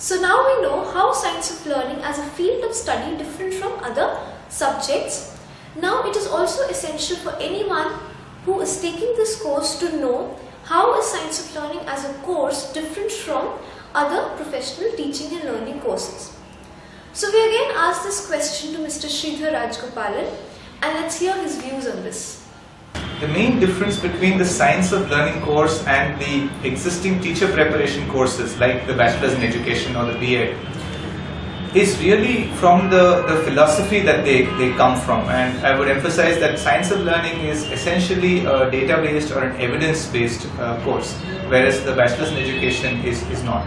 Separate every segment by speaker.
Speaker 1: So now we know how science of learning as a field of study different from other subjects. Now it is also essential for anyone who is taking this course to know how is science of learning as a course different from other professional teaching and learning courses. So we again ask this question to Mr. Sridhar Rajgopalan, and let's hear his views on this.
Speaker 2: The main difference between the Science of Learning course and the existing teacher preparation courses like the Bachelor's in Education or the B.Ed is really from the philosophy that they come from. And I would emphasize that Science of Learning is essentially a data-based or an evidence-based course, whereas the Bachelor's in Education is not.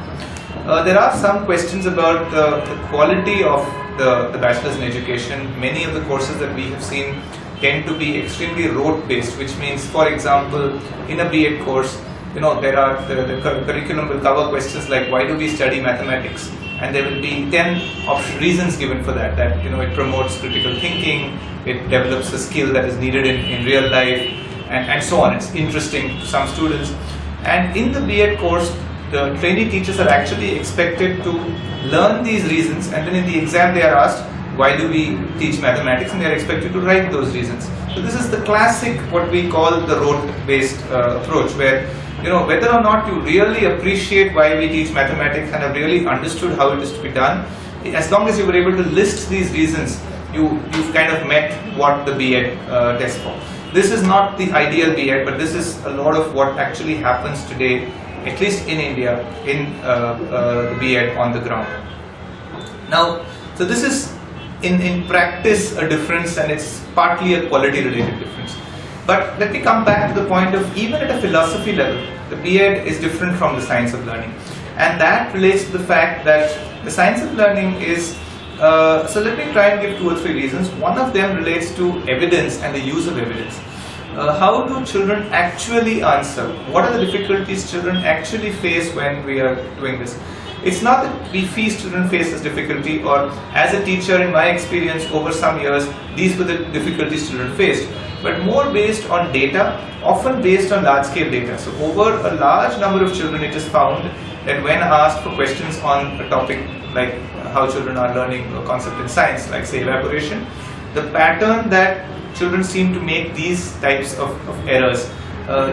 Speaker 2: There are some questions about the quality of the Bachelor's in Education. Many of the courses that we have seen tend to be extremely rote-based, which means, for example, in a B.Ed course, there are the curriculum will cover questions like why do we study mathematics, and there will be 10 reasons given for that. That it promotes critical thinking, it develops a skill that is needed in real life, and so on. It's interesting to some students. And in the B.Ed course, the trainee teachers are actually expected to learn these reasons, and then in the exam they are asked, why do we teach mathematics, and they are expected to write those reasons. So this is the classic, what we call the rote-based approach, where whether or not you really appreciate why we teach mathematics and have really understood how it is to be done, as long as you were able to list these reasons, you've kind of met what the B.Ed tests for. This is not the ideal B.Ed, but this is a lot of what actually happens today, at least in India, in the B.Ed on the ground. Now, so this is in practice a difference, and it's partly a quality related difference. But let me come back to the point of, even at a philosophy level, the B.Ed is different from the Science of Learning, and that relates to the fact that the Science of Learning is so let me try and give 2 or 3 reasons. One of them relates to evidence and the use of evidence. How do children actually answer? What are the difficulties children actually face when we are doing this? It's not that we see children face this difficulty, or as a teacher in my experience over some years, these were the difficulties children faced, but more based on data, often based on large scale data. So over a large number of children, it is found that when asked for questions on a topic like how children are learning a concept in science, like say evaporation, the pattern that children seem to make these types of errors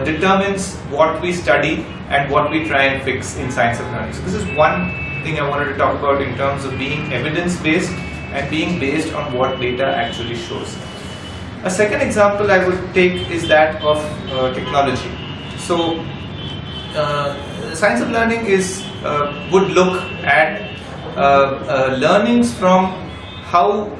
Speaker 2: determines what we study and what we try and fix in Science of Learning. So this is one thing I wanted to talk about in terms of being evidence-based and being based on what data actually shows. A second example I would take is that of technology. So Science of Learning would look at learnings from how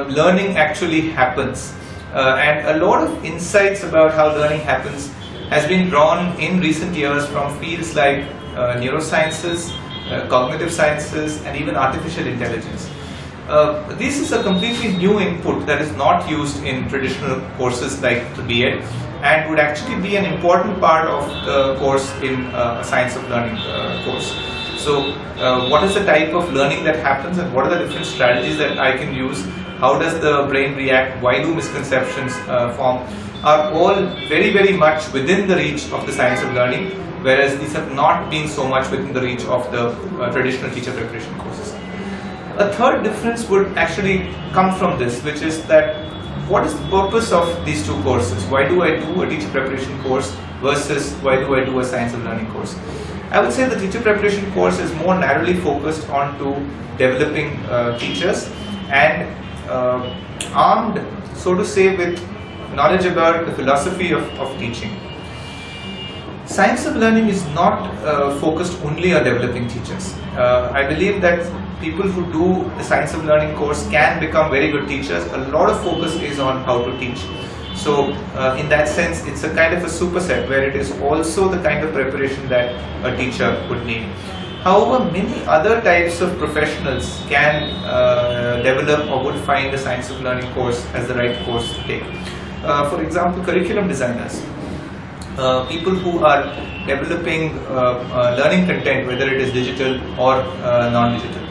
Speaker 2: learning actually happens. And a lot of insights about how learning happens has been drawn in recent years from fields like neurosciences, cognitive sciences, and even artificial intelligence. This is a completely new input that is not used in traditional courses like the B.Ed, and would actually be an important part of the course in a Science of Learning course. So what is the type of learning that happens, and what are the different strategies that I can use? How does the brain react? Why do misconceptions form? Are all very, very much within the reach of the Science of Learning, whereas these have not been so much within the reach of the traditional teacher preparation courses. A third difference would actually come from this, which is that what is the purpose of these 2 courses? Why do I do a teacher preparation course versus why do I do a Science of Learning course? I would say the teacher preparation course is more narrowly focused on to developing teachers and armed, so to say, with knowledge about the philosophy of teaching. Science of Learning is not focused only on developing teachers. I believe that people who do the Science of Learning course can become very good teachers. A lot of focus is on how to teach. So in that sense, it's a kind of a superset where it is also the kind of preparation that a teacher would need. However, many other types of professionals can develop or would find the Science of Learning course as the right course to take. For example, curriculum designers, people who are developing learning content, whether it is digital or non-digital.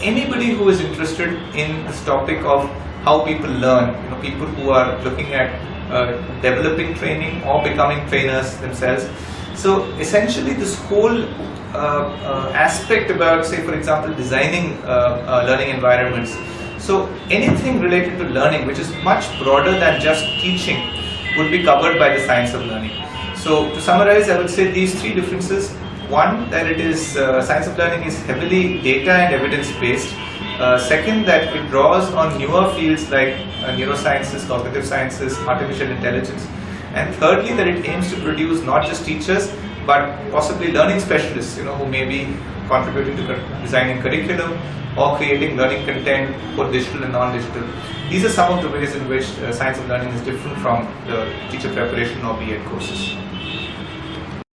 Speaker 2: Anybody who is interested in this topic of how people learn, people who are looking at developing training or becoming trainers themselves. So essentially this whole aspect about, say, for example, designing learning environments. So anything related to learning, which is much broader than just teaching, would be covered by the science of learning. So to summarize, I would say these three differences. One, that it is science of learning is heavily data and evidence based. Second, that it draws on newer fields like neurosciences, cognitive sciences, artificial intelligence. And thirdly, that it aims to produce not just teachers but possibly learning specialists, who may be contributing to designing curriculum or creating learning content, both digital and non-digital. These are some of the ways in which science of learning is different from the teacher preparation or B.Ed courses.